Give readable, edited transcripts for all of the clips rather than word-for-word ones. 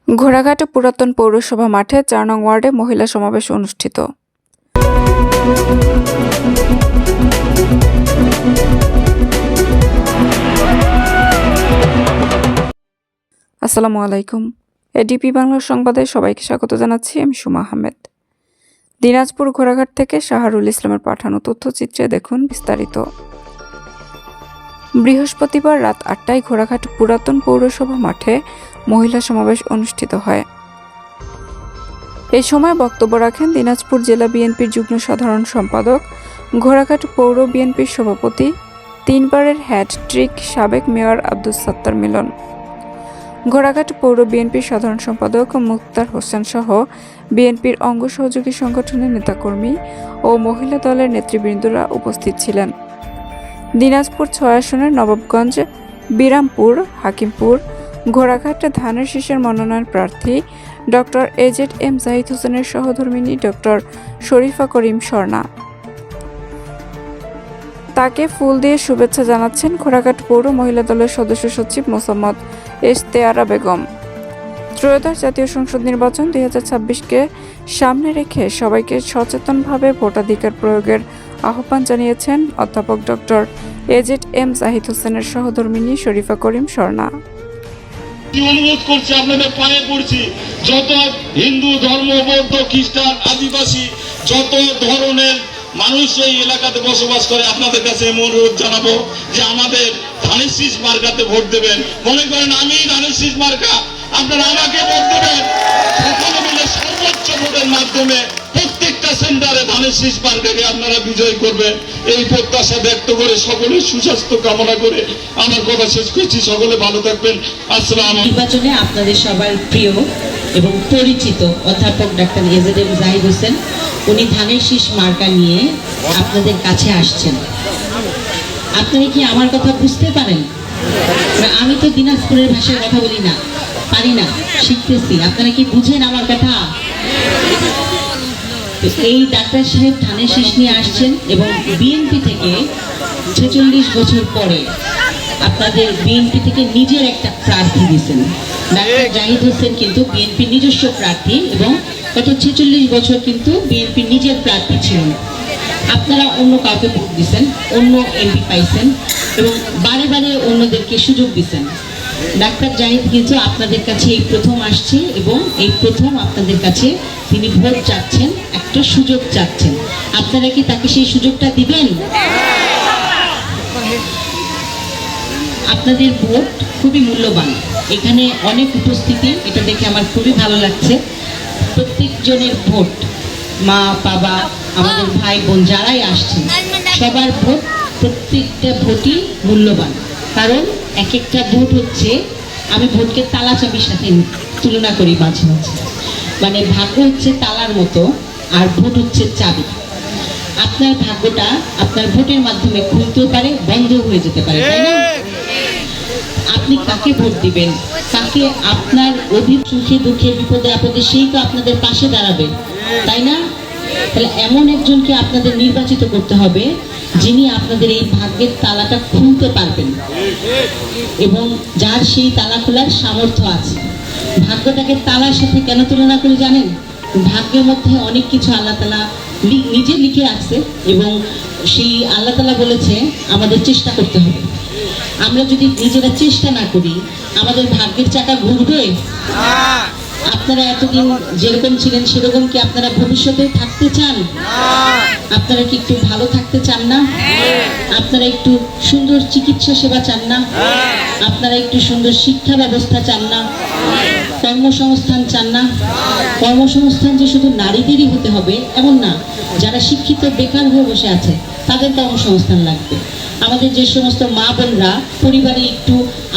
ঘোড়াঘাট পুরাতন পৌরসভা মাঠে ৪ নং ওয়ার্ডে মহিলা সমাবেশ অনুষ্ঠিত। আসসালামু আলাইকুম। এডিপি বাংলা সংবাদে সবাইকে স্বাগত জানাচ্ছি। আমি সুমা আহমেদ। দিনাজপুর ঘোড়াঘাট থেকে শাহরুল ইসলামের পাঠানো তথ্যচিত্রে দেখুন বিস্তারিত। বৃহস্পতিবার রাত ৮টায় ঘোড়াঘাট পুরাতন পৌরসভা মাঠে মহিলা সমাবেশ অনুষ্ঠিত হয়। এই সময় বক্তব্য রাখেন দিনাজপুর জেলা বিএনপির যুগ্ম সাধারণ সম্পাদক, ঘোড়াঘাট পৌর বিএনপির সভাপতি, ৩ বারের হ্যাট-ট্রিক সাবেক মেয়র আব্দুস সাত্তার মিলন, ঘোড়াঘাট পৌর বিএনপির সাধারণ সম্পাদক মুক্তার হোসেন সহ বিএনপির অঙ্গ সহযোগী সংগঠনের নেতাকর্মী ও মহিলা দলের নেতৃবৃন্দরা উপস্থিত ছিলেন। দিনাজপুর ৬ আসনের নবাবগঞ্জ, বিরামপুর, হাকিমপুর, ঘোড়াঘাট ধানের শীষের মনোনয়ন প্রার্থী ডক্টর এজেড-এম জাহিদ হোসেনের সহধর্মিণী ডক্টর শরীফা করিম স্বর্ণা। তাকে ফুল দিয়ে শুভেচ্ছা জানাচ্ছেন ঘোড়াঘাট পৌর মহিলা দলের সদস্য সচিব মোসাম্মদ এশতেয়ারা বেগম। ত্রয়োদশ জাতীয় সংসদ নির্বাচন ২০২৬-কে সামনে রেখে সবাইকে সচেতনভাবে ভোটাধিকার প্রয়োগের আহ্বান জানিয়েছেন অধ্যাপক ডক্টর এজেড-এম জাহিদ হোসেনের সহধর্মিণী শরীফা করিম স্বর্ণা। অনুরোধ করছি, আপনাদের পায়ে পড়ছি, যত হিন্দু ধর্ম, বৌদ্ধ, খ্রিস্টান, আদিবাসী, যত ধরনের মানুষ এই এলাকাতে বসবাস করে, আপনাদের কাছে অনুরোধ জানাবো যে আমাদের ধানের শীষ মার্কাতে ভোট দেবেন। মনে করেন আমি ধানের শীষ মার্কা, আপনারা আমাকে ভোট দেবেন। সকলে মিলে সর্বোচ্চ ভোটের মাধ্যমে প্রত্যেকটা সেন্টারে ধানের শীষ মার্কাকে আপনারা বিজয় করবেন, এই প্রত্যাশা ব্যক্ত করে সকলের সুস্বাস্থ্য কামনা করে আমার কথা শেষ করছি। সকলে ভালো থাকবেন। আসসালাম। নির্বাচনে আপনাদের সবার প্রিয় এবং পরিচিত অধ্যাপক ডাক্তার এজেড-এম জাহিদ হোসেন, উনি ধানের শীষ মার্কা নিয়ে আপনাদের কাছে আসছেন। আপনারা কি আমার কথা বুঝতে পারেন? আমি তো দিনাজপুরের ভাষায় কথা বলি না, পারি না, শিখতেছি। আপনারা কি বুঝেন আমার কথা? এই ডাক্তার সাহেব ধানের শীষ নিয়ে আসছেন এবং বিএনপি থেকে ৪৬ বছর পরে আপনাদের বিএনপি থেকে নিজের একটা প্রার্থী দিয়েছেন। ডাক্তার জাহিদ হোসেন কিন্তু বিএনপি নিজস্ব প্রার্থী এবং গত ৪৬ বছর কিন্তু বিএনপি নিজের প্রার্থী ছিলেন। আপনারা অন্য কাউকে ভোট দিচ্ছেন, অন্য এমপি পাইছেন এবং বারে বারে অন্যদেরকে সুযোগ দিচ্ছেন। ডাক্তার জাহিদ কিন্তু আপনাদের কাছে এই প্রথম আসছে এবং এই প্রথম আপনাদের কাছে তিনি ভোট চাচ্ছেন, একটা সুযোগ চাচ্ছেন। আপনারা কি তাকে সেই সুযোগটা দিবেন? আপনাদের ভোট খুবই মূল্যবান। এখানে অনেক উপস্থিতি, এটা দেখে আমার খুবই ভালো লাগছে। প্রত্যেকজনের ভোট, মা বাবা, আমাদের ভাই বোন যারাই আসছেন, সবার ভোট, প্রত্যেকটা ভোটই মূল্যবান। কারণ এক একটা ভোট হচ্ছে, আমি ভোটকে তালা চাবির সাথে তুলনা করি মাঝে মাঝে। মানে ভাগ্য হচ্ছে তালার মতো আর ভোট হচ্ছে চাবি। আপনার ভাগ্যটা আপনার ভোটের মাধ্যমে খুলতেও পারে, বন্ধও হয়ে যেতে পারে, তাই না? আপনি কাকে ভোট দিবেন, কাকে আপনার অধিক সুখে দুঃখে বিপদে আপদে, সেই তো আপনাদের পাশে দাঁড়াবে, তাই না? তাহলে এমন একজনকে আপনাদের নির্বাচিত করতে হবে যিনি আপনাদের এই ভাগ্যের তালাটা খুলতে পারবেন এবং যার সেই তালা খোলার সামর্থ্য আছে। ভাগ্যটাকে তালার সাথে কেন তুলনা করে জানেন? ভাগ্যের মধ্যে অনেক কিছু আল্লাহ তাআলা নিজে লিখে রাখছে এবং সেই আল্লাহ তাআলা বলেছে আমাদের চেষ্টা করতে হবে। আমরা যদি নিজেরা চেষ্টা না করি, আমাদের ভাগ্যের চাকা ঘুরবে? আপনারা এতদিন যেরকম ছিলেন সেরকম কি আপনারা ভবিষ্যতে থাকতে চান? আপনারা কি একটু ভালো থাকতে চান না? আপনারা একটু সুন্দর চিকিৎসা সেবা চান না? আপনারা একটু সুন্দর শিক্ষা ব্যবস্থা চান না? কর্মসংস্থান চান না? কর্মসংস্থান যে শুধু নারীদেরই হতে হবে এমন না, যারা শিক্ষিত বেকার হয়ে বসে আছে তাদের কর্মসংস্থান লাগবে। আমাদের যে সমস্ত মা বোনরা পরিবারে একটু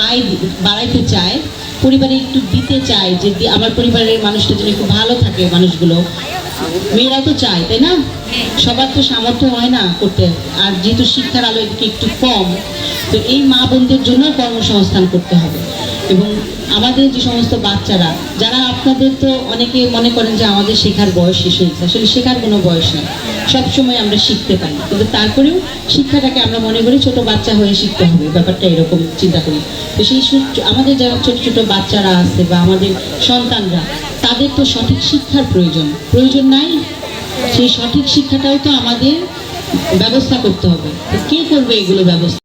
আয় বাড়াইতে চায়, পরিবারে একটু দিতে চায় যে আমার পরিবারের মানুষটা যেন একটু ভালো থাকে, মানুষগুলো, মেয়েরা তো চায়, তাই না? সবার তো সামর্থ্য হয় না করতে, আর যেহেতু শিক্ষার আলো একটু কম, তো এই মা বোনদের জন্য কর্মসংস্থান করতে হবে। এবং আমাদের যে সমস্ত বাচ্চারা যারা, আপনাদের তো অনেকে মনে করেন যে আমাদের শেখার বয়স শেষ হয়েছে, আসলে শেখার কোনো বয়স নেই, সবসময় আমরা শিখতে পারি, কিন্তু তারপরেও শিক্ষাটাকে আমরা মনে করি ছোট বাচ্চা হয়ে শিখতে হবে, ব্যাপারটা এরকম চিন্তা করি। তো সেই আমাদের যারা ছোট ছোট বাচ্চারা আছে বা আমাদের সন্তানরা, তাদের তো সঠিক শিক্ষার প্রয়োজন নাই, সেই সঠিক শিক্ষাটাও তো আমাদের ব্যবস্থা করতে হবে। তো কে করবে এগুলো ব্যবস্থা?